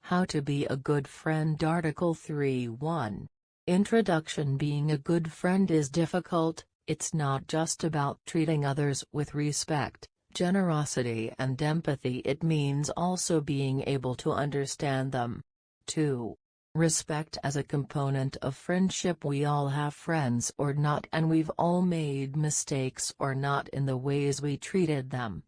How to be a good friend. Article 3:1. Introduction. Being a good friend is difficult. It's not just about treating others with respect, generosity and empathy. It means also being able to understand them. 2. Respect as a component of friendship. We all have friends or not, and we've all made mistakes or not in the ways we treated them.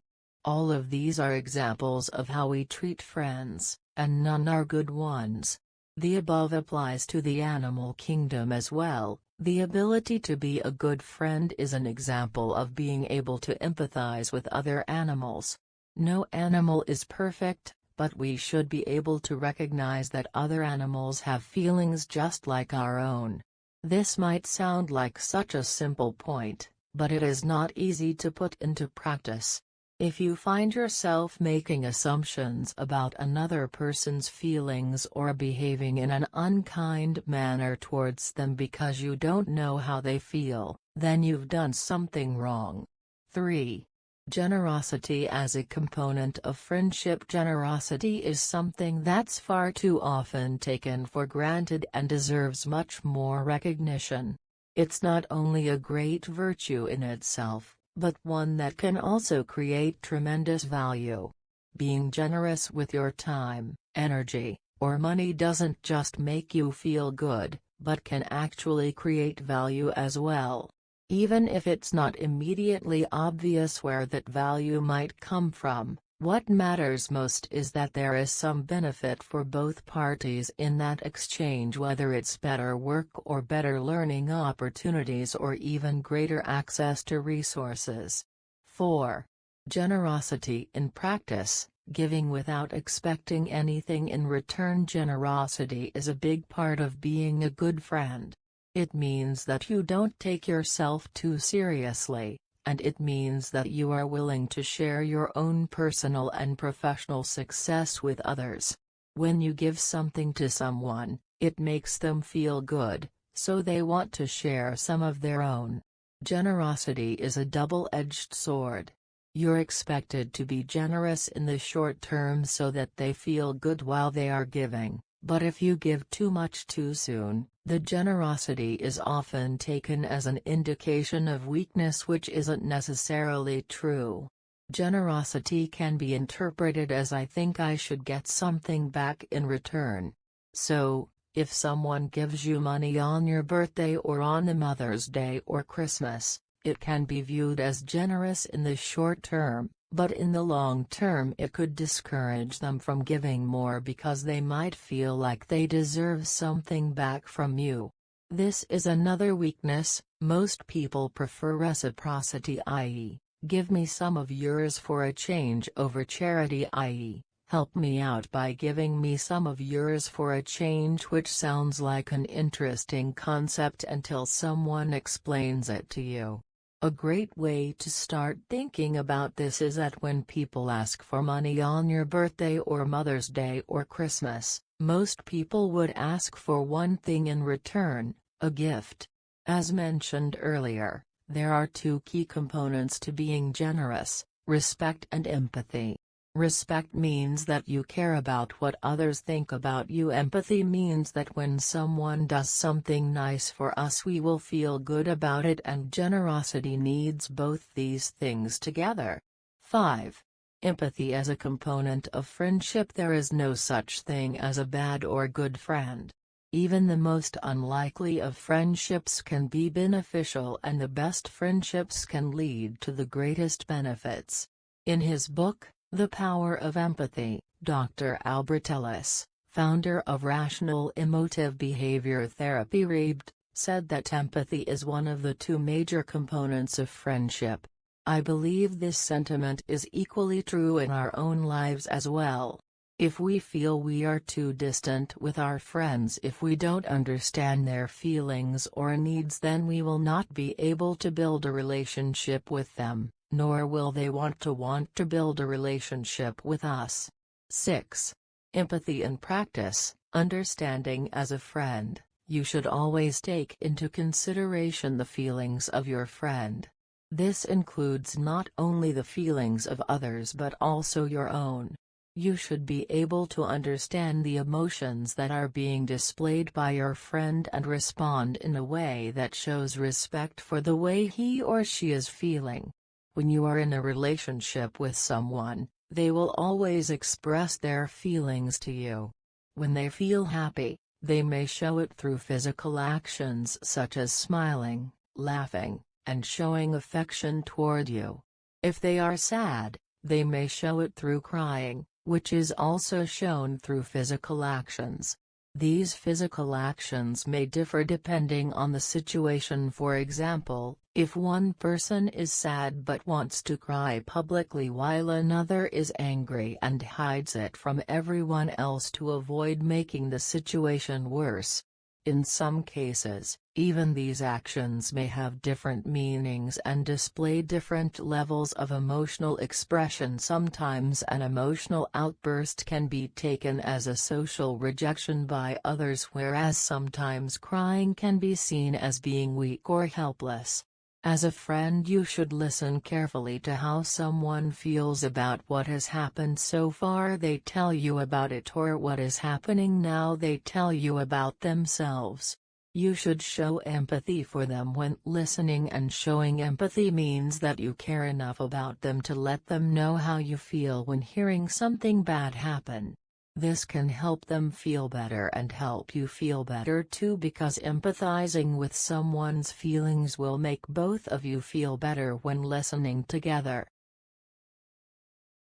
All of these are examples of how we treat friends, and none are good ones. The above applies to the animal kingdom as well. The ability to be a good friend is an example of being able to empathize with other animals. No animal is perfect, but we should be able to recognize that other animals have feelings just like our own. This might sound like such a simple point, but it is not easy to put into practice. If you find yourself making assumptions about another person's feelings or behaving in an unkind manner towards them because you don't know how they feel, then you've done something wrong. 3. Generosity as a component of friendship. Generosity is something that's far too often taken for granted and deserves much more recognition. It's not only a great virtue in itself, but one that can also create tremendous value. Being generous with your time, energy, or money doesn't just make you feel good, but can actually create value as well. Even if it's not immediately obvious where that value might come from, what matters most is that there is some benefit for both parties in that exchange, whether it's better work or better learning opportunities or even greater access to resources. 4. Generosity in practice. Giving without expecting anything in return. Generosity is a big part of being a good friend. It means that you don't take yourself too seriously, and it means that you are willing to share your own personal and professional success with others. When you give something to someone, it makes them feel good, so they want to share some of their own. Generosity is a double-edged sword. You're expected to be generous in the short term so that they feel good while they are giving, but if you give too much too soon, the generosity is often taken as an indication of weakness, which isn't necessarily true. Generosity can be interpreted as "I think I should get something back in return." So, if someone gives you money on your birthday or on a Mother's Day or Christmas, it can be viewed as generous in the short term, but in the long term it could discourage them from giving more because they might feel like they deserve something back from you. This is another weakness. Most people prefer reciprocity, i.e., give me some of yours for a change, over charity, i.e., help me out by giving me some of yours for a change, which sounds like an interesting concept until someone explains it to you. A great way to start thinking about this is that when people ask for money on your birthday or Mother's Day or Christmas, most people would ask for one thing in return: a gift. As mentioned earlier, there are two key components to being generous: respect and empathy. Respect means that you care about what others think about you. Empathy means that when someone does something nice for us, we will feel good about it, and generosity needs both these things together. 5. Empathy as a component of friendship. There is no such thing as a bad or good friend. Even the most unlikely of friendships can be beneficial, and the best friendships can lead to the greatest benefits. In his book, The Power of Empathy, Dr. Albert Ellis, founder of Rational Emotive Behavior Therapy (REBT), said that empathy is one of the two major components of friendship. I believe this sentiment is equally true in our own lives as well. If we feel we are too distant with our friends, if we don't understand their feelings or needs, then we will not be able to build a relationship with them, nor will they want to build a relationship with us. 6. Empathy in practice. Understanding. As a friend, you should always take into consideration the feelings of your friend. This includes not only the feelings of others but also your own. You should be able to understand the emotions that are being displayed by your friend and respond in a way that shows respect for the way he or she is feeling. When you are in a relationship with someone, they will always express their feelings to you. When they feel happy, they may show it through physical actions such as smiling, laughing, and showing affection toward you. If they are sad, they may show it through crying, which is also shown through physical actions. These physical actions may differ depending on the situation. For example, if one person is sad but wants to cry publicly while another is angry and hides it from everyone else to avoid making the situation worse. In some cases, even these actions may have different meanings and display different levels of emotional expression. Sometimes an emotional outburst can be taken as a social rejection by others, whereas sometimes crying can be seen as being weak or helpless. As a friend, you should listen carefully to how someone feels about what has happened so far. They tell you about it, or what is happening now they tell you about themselves. You should show empathy for them when listening, and showing empathy means that you care enough about them to let them know how you feel when hearing something bad happen. This can help them feel better and help you feel better too, because empathizing with someone's feelings will make both of you feel better when listening together.